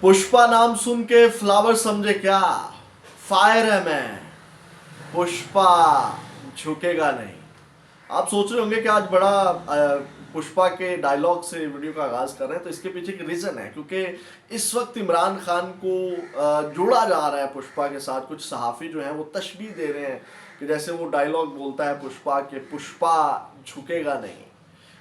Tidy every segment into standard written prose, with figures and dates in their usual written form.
पुष्पा नाम सुन के फ्लावर समझे क्या, फायर है मैं, पुष्पा झुकेगा नहीं। आप सोच रहे होंगे कि आज बड़ा पुष्पा के डायलॉग से वीडियो का आगाज कर रहे हैं, तो इसके पीछे एक रीजन है, क्योंकि इस वक्त इमरान खान को जोड़ा जा रहा है पुष्पा के साथ। कुछ सहाफ़ी जो हैं वो तशबीह दे रहे हैं कि जैसे वो डायलॉग बोलता है पुष्पा के, पुष्पा झुकेगा नहीं।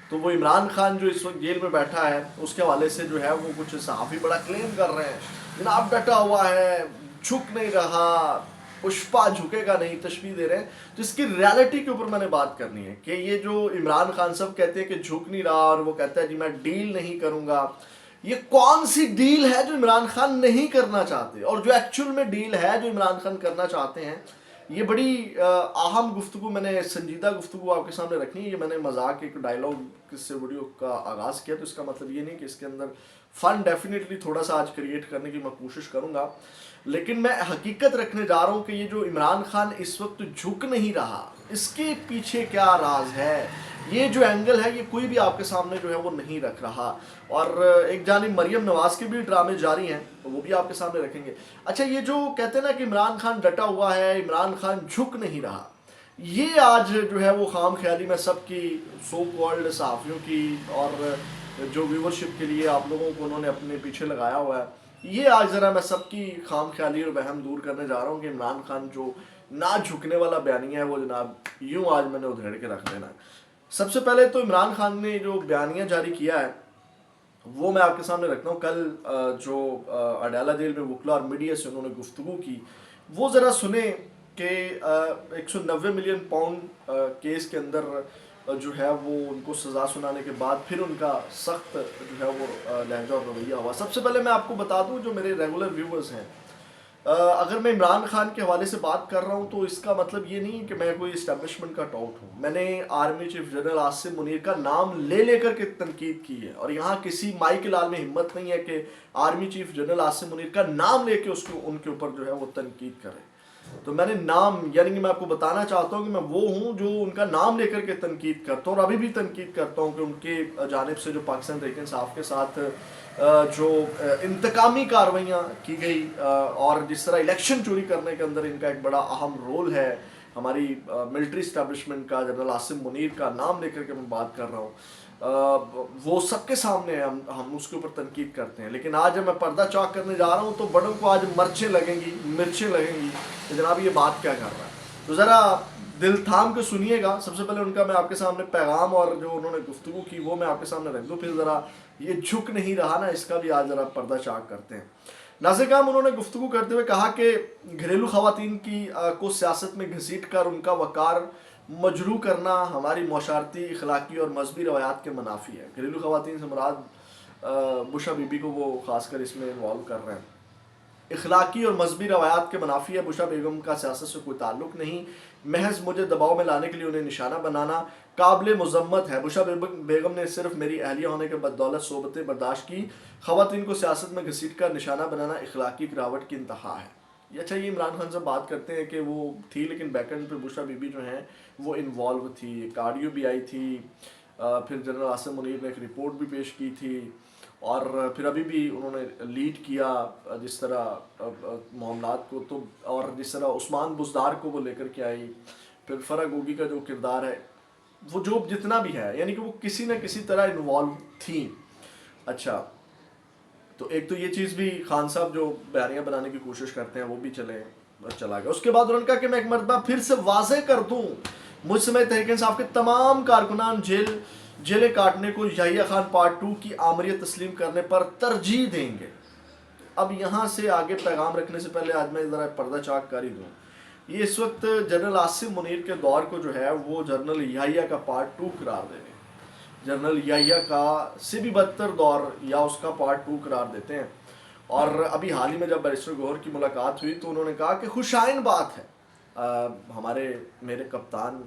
तो वो इमरान खान जो इस वक्त जेल में बैठा है उसके हवाले से जो है वो कुछ सहाफ़ी बड़ा क्लेम कर रहे हैं, जनाब डटा हुआ है, झुक नहीं रहा, पुष्पा झुकेगा नहीं, तशबीह दे रहे हैं। तो इसकी रियलिटी के ऊपर मैंने बात करनी है कि ये जो इमरान खान सब कहते हैं कि झुक नहीं रहा और वो कहता है जी मैं डील नहीं करूंगा, ये कौन सी डील है जो इमरान खान नहीं करना चाहते, और जो एक्चुअल में डील है जो इमरान खान करना चाहते हैं। ये बड़ी अहम गुफ्तगू, मैंने संजीदा गुफ्तगू आपके सामने रखनी है। ये मैंने मजाक एक डायलॉग से वीडियो का आगाज़ किया, तो इसका मतलब ये नहीं कि इसके अंदर फ़न डेफिनेटली थोड़ा सा आज क्रिएट करने की मैं कोशिश करूँगा, लेकिन मैं हकीकत रखने जा रहा हूँ कि ये जो इमरान खान इस वक्त झुक नहीं रहा, इसके पीछे क्या राज है, ये जो एंगल है ये कोई भी आपके सामने जो है वो नहीं रख रहा। और एक जानिब मरियम नवाज़ के भी ड्रामे जारी हैं, तो वो भी आपके सामने रखेंगे। अच्छा, ये जो कहते हैं ना कि इमरान खान डटा हुआ है, इमरान खान झुक नहीं रहा, ये आज जो है वो खाम ख्याली में सबकी, सो कॉल्ड सहाफ़ियों की और जो व्यूवरशिप के लिए आप लोगों को उन्होंने अपने पीछे लगाया हुआ है, ये आज ज़रा मैं सबकी खाम ख्याली और वहम दूर करने जा रहा हूँ कि इमरान खान जो ना झुकने वाला बयानिया है वो जनाब यूँ आज मैंने उधेड़ के रख देना है। सबसे पहले तो इमरान खान ने जो बयानिया जारी किया है वो मैं आपके सामने रखता हूँ। कल जो अडाला जेल में वकला और मीडिया से उन्होंने गुफ्तगू की, वो ज़रा सुने कि 190 मिलियन पाउंड केस के अंदर जो है वो उनको सज़ा सुनाने के बाद फिर उनका सख्त जो है वो लहजा और रवैया हुआ। सबसे पहले मैं आपको बता दूं, जो मेरे रेगुलर व्यूवर्स हैं, अगर मैं इमरान खान के हवाले से बात कर रहा हूं तो इसका मतलब ये नहीं कि मैं कोई इस्टेब्लिशमेंट का टाउट हूं। मैंने army chief general Asim Munir का नाम ले लेकर के तनकीद की है, और यहाँ किसी माई के लाल में हिम्मत नहीं है कि army chief general Asim Munir का नाम लेके उसको उनके ऊपर जो है वो तनकीद करे। तो मैंने नाम, यानी कि मैं आपको बताना चाहता हूँ कि मैं वो हूँ जो उनका नाम लेकर के तनकीद करता हूँ, और अभी भी तनकीद करता हूँ कि उनके जानिब से जो पाकिस्तान तहरीक इंसाफ के साथ जो इंतकामी कार्रवाइयाँ की गई और जिस तरह इलेक्शन चोरी करने के अंदर इनका एक बड़ा अहम रोल है, हमारी मिलिट्री इस्टेब्लिशमेंट का, जनरल आसिम मुनीर का नाम लेकर के मैं बात कर रहा हूँ, वो सबके सामने हम उसके ऊपर तनकीद करते हैं। लेकिन आज जब मैं पर्दा चाक करने जा रहा हूँ तो बड़ों को आज मिर्चें लगेंगी तो जनाब ये बात क्या कर रहा है। तो ज़रा दिल थाम के सुनिएगा। सबसे पहले उनका मैं आपके सामने पैगाम और जो उन्होंने गुफ्तगू की वो मैं आपके सामने रख दूँ, फिर ज़रा ये झुक नहीं रहा ना, इसका भी आज ज़रा पर्दा चाक करते हैं। नाज़िर, उन्होंने गुफ्तगू करते हुए कहा कि घरेलू ख़वातीन की को सियासत में घसीट कर उनका वक़ार मजरू करना हमारी मशारती, अखलाकी और मजहबी रवायात के मुनाफी है। घरेलू ख़वातीन से मुराद बुशा बीबी को वो ख़ासकर इसमें इन्वॉल्व कर रहे हैं। इखलाकी और मजहबी रवायात के मुनाफी है, बुशा बेगम का सियासत से कोई ताल्लुक़ नहीं, महज मुझे दबाव में लाने के लिए उन्हें निशाना बनाना काबिल मुज़म्मत है। बुशा बेगम ने सिर्फ मेरी अहलिया होने के बदौलत सोबतें बर्दाश्त की, ख़वातीन को सियासत में घसीट कर निशाना बनाना इखलाकी गिरावट की इंतहा है। अच्छा, ये इमरान खान से बात करते हैं कि वो थी, लेकिन बैकेंड पे बुशा बीबी जो हैं वो इन्वॉल्व थी, एक ऑडियो भी आई थी, फिर जनरल आसिम मुनीर ने एक रिपोर्ट भी पेश की थी, और फिर अभी भी उन्होंने लीड किया जिस तरह मामलात को, तो और जिस तरह उस्मान बुज़दार को वो लेकर के आई, फिर फरा गोगी का जो किरदार है वो जो जितना भी है, यानी कि वो किसी न किसी तरह इन्वॉल्व थी। अच्छा, तो एक तो ये चीज़ भी खान साहब जो बयानियाँ बनाने की कोशिश करते हैं वो भी चला गया। उसके बाद उन्होंने कहा कि मैं एक मरतबा फिर से वाज़े कर दूँ, मुझ समेत तहरीक इंसाफ के तमाम कारकुनान जेलें काटने को याहिया खान पार्ट 2 की आमरीत तस्लीम करने पर तरजीह देंगे। अब यहाँ से आगे पैगाम रखने से पहले आज मैं ज़रा पर्दा चाक कर ही दूँ। ये इस वक्त जनरल आसिम मुनीर के दौर को जो है वो जनरल याहिया का पार्ट 2 करार दे रहे हैं। जनरल याहिया का से भी बदतर दौर या उसका पार्ट 2 करार देते हैं। और अभी हाल ही में जब बैरिस्टर गौहर की मुलाकात हुई तो उन्होंने कहा कि खुशाइन बात है, मेरे कप्तान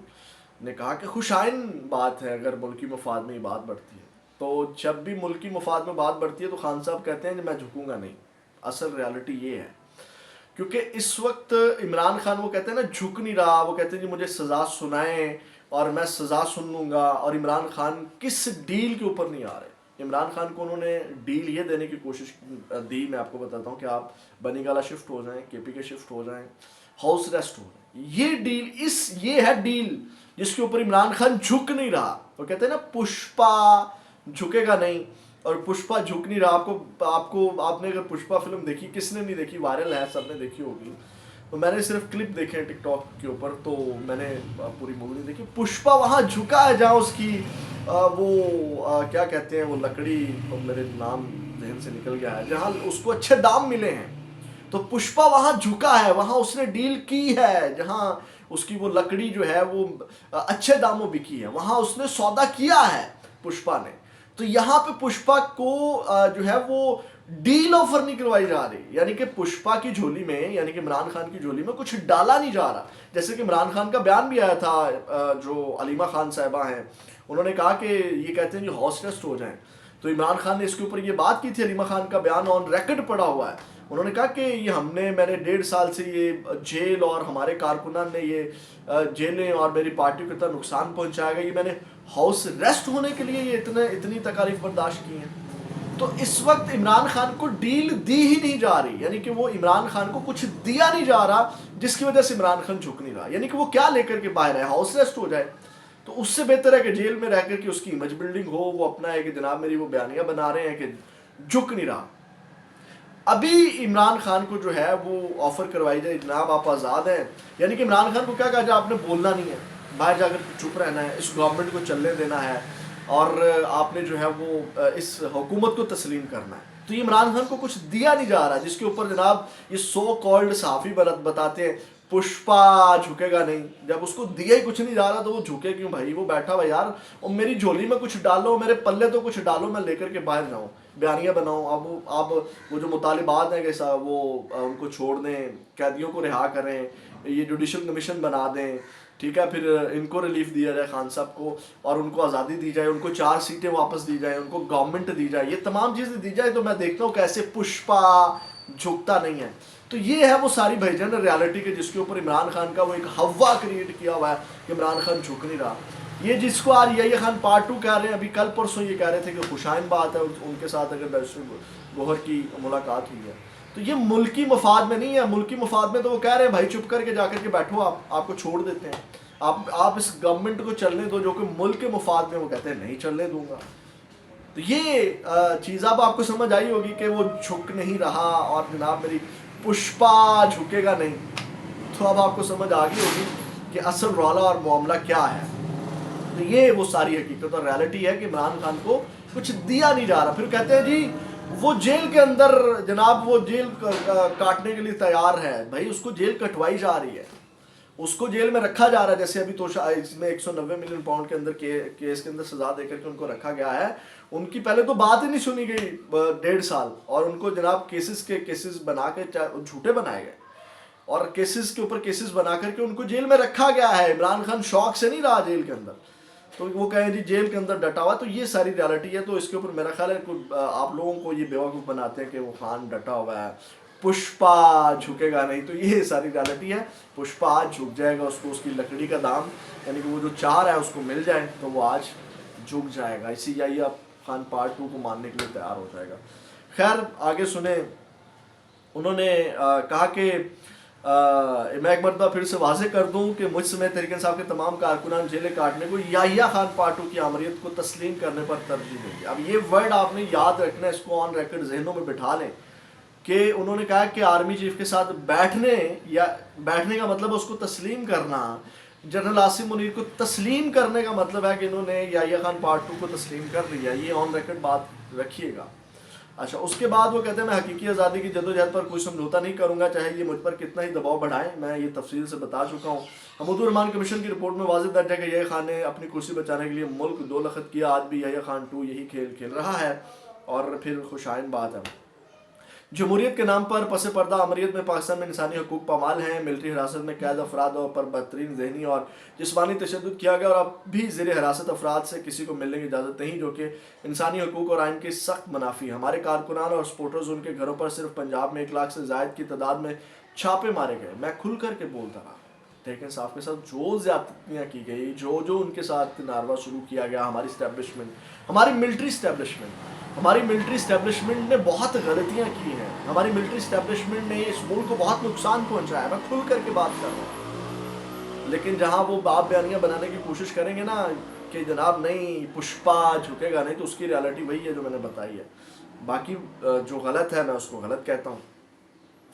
ने कहा कि खुशाइन बात है अगर मुल्की मफाद में ये बात बढ़ती है। तो जब भी मुल्की मफाद में बात बढ़ती है तो खान साहब कहते हैं कि मैं झुकूंगा नहीं। असल रियलिटी ये है, क्योंकि इस वक्त इमरान खान वो कहते हैं ना झुक नहीं रहा, वो कहते हैं कि मुझे सज़ा सुनाएं और मैं सज़ा सुन लूँगा, और इमरान खान किस डील के ऊपर नहीं आ रहे। इमरान खान को उन्होंने डील ये देने की कोशिश दी, मैं आपको बताता हूँ कि आप बनीगाला शिफ्ट हो जाएं, केपी के शिफ्ट हो जाएं, हाउस अरेस्ट हो जाएं। ये डील, ये है डील जिसके ऊपर इमरान खान झुक नहीं रहा। वो कहते हैं ना पुष्पा झुकेगा नहीं, और पुष्पा झुक नहीं रहा। आपने अगर पुष्पा फिल्म देखी, किसने नहीं देखी, वायरल है, सबने देखी होगी। तो मैंने सिर्फ क्लिप देखे हैं टिकटॉक के ऊपर, तो मैंने पूरी मूवी नहीं देखी। पुष्पा वहाँ झुका है जहाँ उसकी क्या कहते हैं वो लकड़ी, तो मेरे नाम जहन से निकल गया है, जहाँ उसको अच्छे दाम मिले हैं, तो पुष्पा वहाँ झुका है, वहाँ उसने डील की है, जहाँ उसकी वो लकड़ी जो है वो अच्छे दामों बिकी है, वहाँ उसने सौदा किया है पुष्पा ने। तो यहाँ पे पुष्पा को जो है वो डील ऑफर नहीं करवाई जा रही, यानी कि पुष्पा की झोली में, यानी कि इमरान खान की झोली में कुछ डाला नहीं जा रहा। जैसे कि इमरान खान का बयान भी आया था, जो अलीमा खान साहिबा हैं, उन्होंने कहा कि ये कहते हैं कि हाउस अरेस्ट हो जाएं, तो इमरान खान ने इसके ऊपर ये बात की थी, अलीमा खान का बयान ऑन रिकॉर्ड पड़ा हुआ है। उन्होंने कहा कि ये मैंने 1.5 साल से ये जेल और हमारे कारकुनान ने ये जेलें और मेरी पार्टी को इतना नुकसान पहुंचाएगा, ये मैंने हाउस अरेस्ट होने के लिए ये इतनी तकालीफ बर्दाश्त की हैं। तो इस वक्त इमरान खान को डील दी ही नहीं जा रही, यानी कि वो इमरान खान को कुछ दिया नहीं जा रहा, जिसकी वजह से इमरान खान झुक नहीं रहा। यानी कि वो क्या लेकर के बाहर है, हाउस अरेस्ट हो जाए, तो उससे बेहतर है कि जेल में रहकर के उसकी इमेज बिल्डिंग हो। वो अपना है कि जनाब मेरी वो बयानियां बना रहे हैं कि झुक नहीं रहा। अभी इमरान खान को जो है वो ऑफर करवाई जाए, जनाब आप आज़ाद हैं, यानी कि इमरान खान को क्या कहा जाए, आपने बोलना नहीं है, बाहर जाकर चुप रहना है, इस गवर्नमेंट को चलने देना है, और आपने जो है वो इस हुकूमत को तस्लीम करना है। तो ये इमरान खान को कुछ दिया नहीं जा रहा, जिसके ऊपर जनाब ये सो कॉल्ड सहाफ़ी बताते हैं पुष्पा झुकेगा नहीं। जब उसको दिया ही कुछ नहीं जा रहा तो वो झुके क्यों भाई? वो बैठा हुआ यार, और मेरी झोली में कुछ डालो, मेरे पल्ले तो कुछ डालो, मैं लेकर के बाहर जाऊँ, बयानियाँ बनाऊँ। अब वो जो मुतालिबात हैं कि वो उनको छोड़ दें, कैदियों को रिहा करें, ये जुडिशल कमीशन बना दें, ठीक है, फिर इनको रिलीफ दिया जाए खान साहब को, और उनको आज़ादी दी जाए, उनको 4 सीटें वापस दी जाए, उनको गवर्नमेंट दी जाए, ये तमाम चीज़ें दी जाए, तो मैं देखता हूँ कैसे पुष्पा झुकता नहीं है। तो ये है वो सारी भाईजान रियलिटी के जिसके ऊपर इमरान खान का वो एक हवा क्रिएट किया हुआ है कि इमरान खान झुक नहीं रहा। ये जिसको आज यही खान पार्ट 2 कह रहे हैं, अभी कल परसों ये कह रहे थे कि खुशाइन बात है उनके साथ अगर बैरिस्टर गौहर की मुलाकात हुई है, तो ये मुल्की मफाद में नहीं है। मुल्की मफाद में तो वो कह रहे हैं भाई चुप करके जाकर के बैठो, आपको छोड़ देते हैं, आप इस गवर्नमेंट को चलने दो, जो कि मुल्क के मफाद में वो कहते हैं नहीं चलने दूंगा। तो ये चीज़ अब आपको समझ आई होगी कि वो झुक नहीं रहा, और जनाब मेरी पुष्पा झुकेगा नहीं। तो अब आपको समझ आ गई होगी कि असल रौला और मामला क्या है। तो ये वो सारी हकीकत और रियलिटी है कि इमरान खान को कुछ दिया नहीं जा रहा। फिर कहते हैं जी वो जेल के अंदर, जनाब वो जेल काटने के लिए तैयार है। भाई उसको जेल कटवाई जा रही है, उसको जेल में रखा जा रहा है। जैसे अभी तो इसमें 190 मिलियन पाउंड के अंदर केस के अंदर सजा देकर के उनको रखा गया है। उनकी पहले तो बात ही नहीं सुनी गई 1.5 साल, और उनको जनाब केसेस बना के झूठे बनाए गए, और केसेस के ऊपर केसेस बना करके उनको जेल में रखा गया है। इमरान खान शौक से नहीं रहा जेल के अंदर, तो वो कहें जी जेल के अंदर डटा हुआ। तो ये सारी रियलिटी है। तो इसके ऊपर मेरा ख्याल है आप लोगों को ये बेवकूफ़ बनाते हैं कि वो खान डटा हुआ है, पुष्पा झुकेगा नहीं। तो ये सारी रियलिटी है। पुष्पा आज झुक जाएगा, उसको उसकी लकड़ी का दाम यानी कि वो जो 4 है उसको मिल जाए तो वो आज झुक जाएगा। इसी यही आप खान पार्ट 2 को मानने के लिए तैयार हो जाएगा। खैर आगे सुने, उन्होंने कहा कि मैं एक मरतबा फिर से वाज़ेह कर दूं कि मुझ समेत तहरीक इंसाफ के तमाम कारकुनान जेलें काटने को याहिया खान पार्ट 2 की आमरीत को तस्लीम करने पर तरजीह देंगे। अब ये वर्ड आपने याद रखना है, इसको ऑन रिकॉर्ड जहनों में बिठा लें कि उन्होंने कहा कि आर्मी चीफ के साथ बैठने का मतलब उसको तस्लीम करना। जनरल आसिम मुनीर को तस्लीम करने का मतलब है कि इन्होंने याहिया खान पार्ट 2 को तस्लीम कर लिया। ये ऑन रिकॉर्ड बात रखिएगा। अच्छा, उसके बाद वो कहते हैं मैं हकीकी आज़ादी की जदोजहद पर कोई समझौता नहीं करूंगा, चाहे ये मुझ पर कितना ही दबाव बढ़ाएं। मैं ये तफसील से बता चुका हूँ। हमीदुर रहमान कमीशन की रिपोर्ट में वाज़ेह दर्ज है कि याहिया खान ने अपनी कुर्सी बचाने के लिए मुल्क दो लखत किया। आज भी याहिया खान 2 यही खेल खेल रहा है। और फिर खुशाइन बात है, जमहूरियत के नाम पर पसे पर्दा अमरीत में पाकिस्तान में इंसानी हकूक पामाल हैं। मिलिट्री हिरासत में कैद अफराद पर बदतरीन जहनी और जिस्मानी तशद्दुद किया गया, और अब भी ज़ेर हिरासत अफराद से किसी को मिलने की इजाज़त नहीं, जो कि इंसानी हकूक और आइन की सख्त मुनाफी। हमारे कारकुनान और सपोर्टर्स उनके घरों पर सिर्फ पंजाब में 1 लाख से ज़ायद की तादाद में छापे मारे गए। मैं खुल कर के बोलता रहा, ٹھیکن صاحب کے ساتھ جو زیادتیاں کی گئی, جو ان کے ساتھ ناروا شروع کیا گیا, ہماری اسٹیبلشمنٹ, ہماری ملٹری اسٹیبلشمنٹ نے بہت غلطیاں کی ہیں. ہماری ملٹری اسٹیبلشمنٹ نے اس ملک کو بہت نقصان پہنچایا ہے. میں کھل کر کے بات کر رہا ہوں. لیکن جہاں وہ باپ بیانیاں بنانے کی کوشش کریں گے نا کہ جناب نہیں پشپا جھکے گا نہیں, تو اس کی ریالٹی وہی ہے جو میں نے بتائی ہے. باقی جو غلط ہے میں اس کو غلط کہتا ہوں,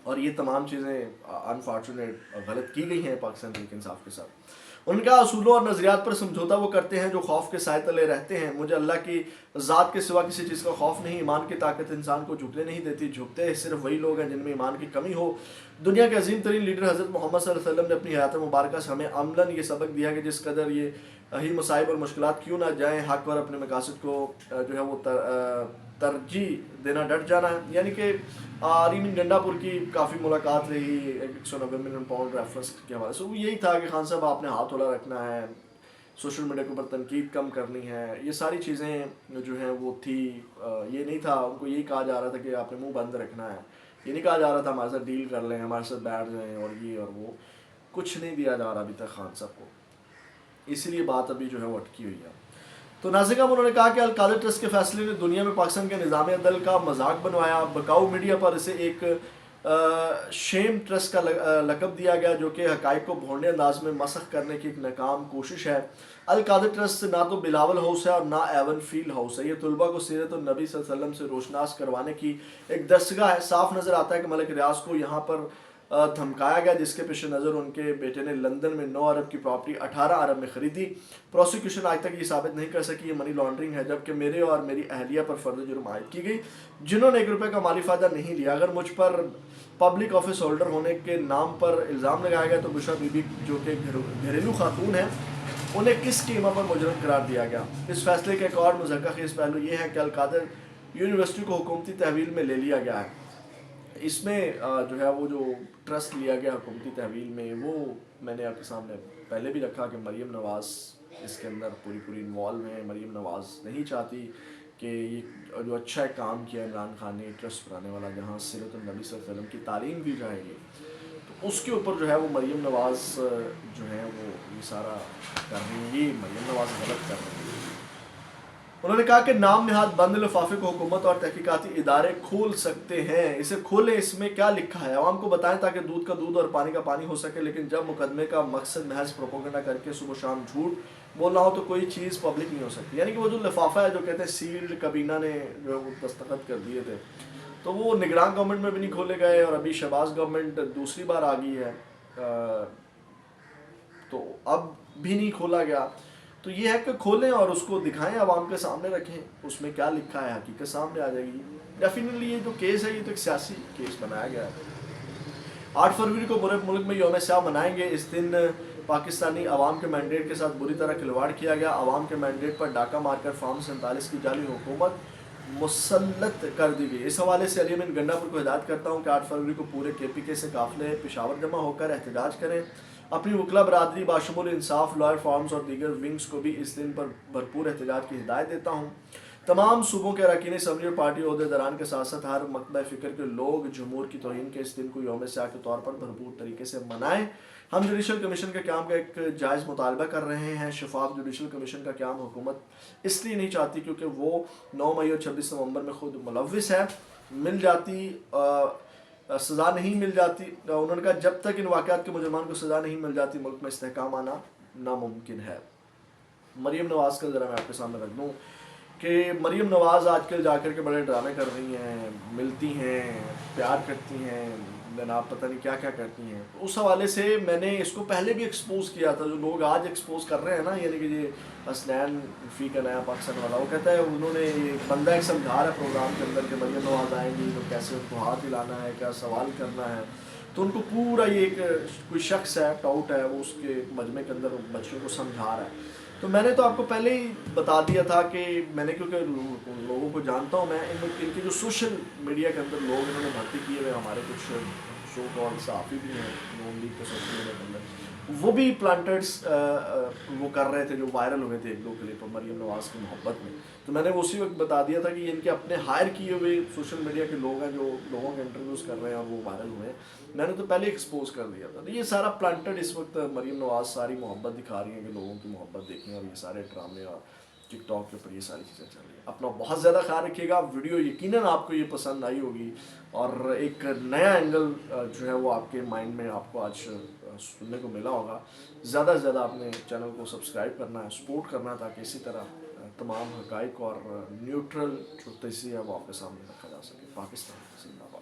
اور یہ تمام چیزیں انفارچونیٹ غلط کی گئی ہیں پاکستان تحریک انصاف کے ساتھ. ان کا اصولوں اور نظریات پر سمجھوتا وہ کرتے ہیں جو خوف کے سائے تلے رہتے ہیں. مجھے اللہ کی ذات کے سوا کسی چیز کا خوف نہیں. ایمان کی طاقت انسان کو جھکنے نہیں دیتی. جھکتے صرف وہی لوگ ہیں جن میں ایمان کی کمی ہو. دنیا کے عظیم ترین لیڈر حضرت محمد صلی اللہ علیہ وسلم نے اپنی حیات مبارکہ سے ہمیں عملاً یہ سبق دیا کہ جس قدر یہ ہی مصائب اور مشکلات کیوں نہ جائیں, حق اور اپنے مقاصد کو جو ہے وہ ترجیح دینا ڈٹ جانا ہے. یعنی کہ ریمن گنڈا پور کی کافی ملاقات رہی 190 ملین پاؤنڈ ریفرنس کے حوالے سے. وہ یہی تھا کہ خان صاحب آپ نے ہاتھ تھوڑا رکھنا ہے, سوشل میڈیا کے اوپر تنقید کم کرنی ہے, یہ ساری چیزیں جو ہیں وہ تھی. یہ نہیں تھا, ان کو یہی کہا جا رہا تھا کہ آپ نے منہ بند رکھنا ہے. یہ نہیں کہا جا رہا تھا ہمارے ساتھ ڈیل کر لیں, ہمارے ساتھ بیٹھ جائیں, اور یہ اور وہ کچھ نہیں دیا جا رہا ابھی تک خان صاحب کو. اسی لیے بات ابھی جو ہے وہ اٹکی ہوئی ہے. تو ناظرین انہوں نے کہا کہ القادر ٹرسٹ کے فیصلے نے دنیا میں پاکستان کے نظام عدل کا مذاق بنوایا. بکاؤ میڈیا پر اسے ایک شیم ٹرسٹ کا لقب دیا گیا جو کہ حقائق کو بھونڈے انداز میں مسخ کرنے کی ایک ناکام کوشش ہے. القادر ٹرسٹ نہ تو بلاول ہاؤس ہے اور نہ ایون فیلڈ ہاؤس ہے. یہ طلباء کو سیرت النبی صلی اللہ علیہ وسلم سے روشناس کروانے کی ایک درسگاہ ہے. صاف نظر آتا ہے کہ ملک ریاض کو یہاں پر دھمکایا گیا, جس کے پیش نظر ان کے بیٹے نے لندن میں 9 ارب کی پراپرٹی 18 ارب میں خریدی. پروسیکیوشن آج تک یہ ثابت نہیں کر سکی یہ منی لانڈرنگ ہے, جبکہ میرے اور میری اہلیہ پر فرد جرم عائد کی گئی جنہوں نے 1 روپے کا مالی فائدہ نہیں لیا. اگر مجھ پر پبلک آفس ہولڈر ہونے کے نام پر الزام لگایا گیا تو بشرا بی بی جو کہ گھریلو خاتون ہیں انہیں کس قیمہ پر مجرم قرار دیا گیا. اس فیصلے کا ایک اور مضحکہ خیز پہلو یہ ہے کہ القادر یونیورسٹی کو حکومتی تحویل میں لے لیا گیا ہے. اس میں جو ہے وہ جو ٹرسٹ لیا گیا حکومتی تحویل میں, وہ میں نے آپ کے سامنے پہلے بھی رکھا کہ مریم نواز اس کے اندر پوری انوالو ہیں. مریم نواز نہیں چاہتی کہ یہ جو اچھا کام کیا عمران خان نے ٹرسٹ بنانے والا, جہاں سیرت النبی صلی اللہ علیہ وسلم کی تعلیم دی جائے گی, تو اس کے اوپر جو ہے وہ مریم نواز جو ہے وہ یہ سارا کر رہی ہیں. یہ مریم نواز غلط کر رہی ہیں. انہوں نے کہا کہ نام نہاد بند لفافے کو حکومت اور تحقیقاتی ادارے کھول سکتے ہیں. اسے کھولیں, اس میں کیا لکھا ہے, عوام کو بتائیں تاکہ دودھ کا دودھ اور پانی کا پانی ہو سکے. لیکن جب مقدمے کا مقصد محض پروپیگنڈا کر کے صبح شام جھوٹ بولنا ہو تو کوئی چیز پبلک نہیں ہو سکتی. یعنی کہ وہ جو لفافہ ہے جو کہتے ہیں سیلڈ کابینہ نے جو وہ دستخط کر دیے تھے, تو وہ نگران گورنمنٹ میں بھی نہیں کھولے گئے, اور ابھی شہباز گورنمنٹ دوسری بار آ گئی ہے تو اب بھی نہیں کھولا گیا. تو یہ ہے کہ کھولیں اور اس کو دکھائیں, عوام کے سامنے رکھیں, اس میں کیا لکھا ہے حقیقت سامنے آ جائے گی. ڈیفینیٹلی یہ جو کیس ہے یہ تو ایک سیاسی کیس بنایا گیا ہے. 8 فروری کو پورے ملک میں یوم سیاہ منائیں گے. اس دن پاکستانی عوام کے مینڈیٹ کے ساتھ بری طرح کھلواڑ کیا گیا. عوام کے مینڈیٹ پر ڈاکہ مار کر فارم 47 کی جعلی حکومت مسلط کر دی گئی. اس حوالے سے علی من گنڈا پور کو ہدایت کرتا ہوں کہ 8 فروری کو پورے کے پی کے سے قافلے پشاور جمع ہو کر احتجاج کریں. اپنی وکلا برادری باشمول انصاف لائر فارمز اور دیگر ونگز کو بھی اس دن پر بھرپور احتجاج کی ہدایت دیتا ہوں. تمام صوبوں کے اراکین اسمبلی اور پارٹی عہدیداران کے ساتھ ساتھ ہر مکتبہ فکر کے لوگ جمہور کی توہین کے اس دن کو یوم سیاہ کے طور پر بھرپور طریقے سے منائیں. ہم جوڈیشل کمیشن کے قیام کا ایک جائز مطالبہ کر رہے ہیں. شفاف جوڈیشل کمیشن کا قیام حکومت اس لیے نہیں چاہتی کیونکہ وہ 9 مئی اور 26 نومبر میں خود ملوث ہے. مل جاتی سزا نہیں مل جاتی. انہوں نے کہا جب تک ان واقعات کے مجرمان کو سزا نہیں مل جاتی ملک میں استحکام آنا ناممکن ہے. مریم نواز کا ذرا میں آپ کے سامنے رکھ دوں کہ مریم نواز آج کل جا کر کے بڑے ڈرامے کر رہی ہیں, ملتی ہیں, پیار کرتی ہیں, جناب پتہ نہیں کیا کیا کرتی ہیں. اس حوالے سے میں نے اس کو پہلے بھی ایکسپوز کیا تھا. جو لوگ آج ایکسپوز کر رہے ہیں نا, یعنی کہ یہ حسنین فی کا نیا پاکستان والا, وہ کہتا ہے انہوں نے بندہ ایک سمجھا رہا ہے پروگرام کے اندر کہ مریم نواز آئیں گی تو کیسے ان کو ہاتھ ہلانا ہے, کیا سوال کرنا ہے. تو ان کو پورا یہ ایک کوئی شخص ہے, ٹاؤٹ ہے, وہ اس کے مجمع کے اندر بچوں کو سمجھا رہا ہے. تو میں نے تو آپ کو پہلے ہی بتا دیا تھا کہ میں نے کیونکہ لوگوں کو جانتا ہوں, میں ان کے جو سوشل میڈیا کے اندر لوگ انہوں نے بھرتی کیے ہوئے ہمارے کچھ शो कॉल सहाफ़ी भी हैं नून लीग के सोशल मीडिया के अंदर, वो भी प्लांटर्स वो कर रहे थे जो वायरल हुए थे एक दो क्लिप मरीम नवाज़ की मोहब्बत में। तो मैंने उसी वक्त बता दिया था कि इनके अपने हायर किए हुए सोशल मीडिया के लोग हैं जो लोगों के इंटरव्यूज़ कर रहे हैं और वो वायरल हुए हैं। मैंने तो पहले एक्सपोज कर दिया था। तो ये सारा प्लांटेड इस वक्त मरीम नवाज़ सारी मोहब्बत दिखा रही हैं कि लोगों की मोहब्बत देखें, और ये सारे ड्रामे और टिकटॉक के ऊपर ये सारी चीज़ें चल रही हैं। अपना बहुत ज़्यादा ख्याल रखिएगा। वीडियो यकीनन आपको ये पसंद आई होगी और एक नया एंगल जो है वो आपके माइंड में आपको आज सुनने को मिला होगा। ज़्यादा से ज़्यादा अपने चैनल को सब्सक्राइब करना है, सपोर्ट करना है, ताकि इसी तरह तमाम हक़ाइक़ और न्यूट्रल जो तस्वीर है वो आपके सामने रखा जा सके। पाकिस्तान जिंदाबाद।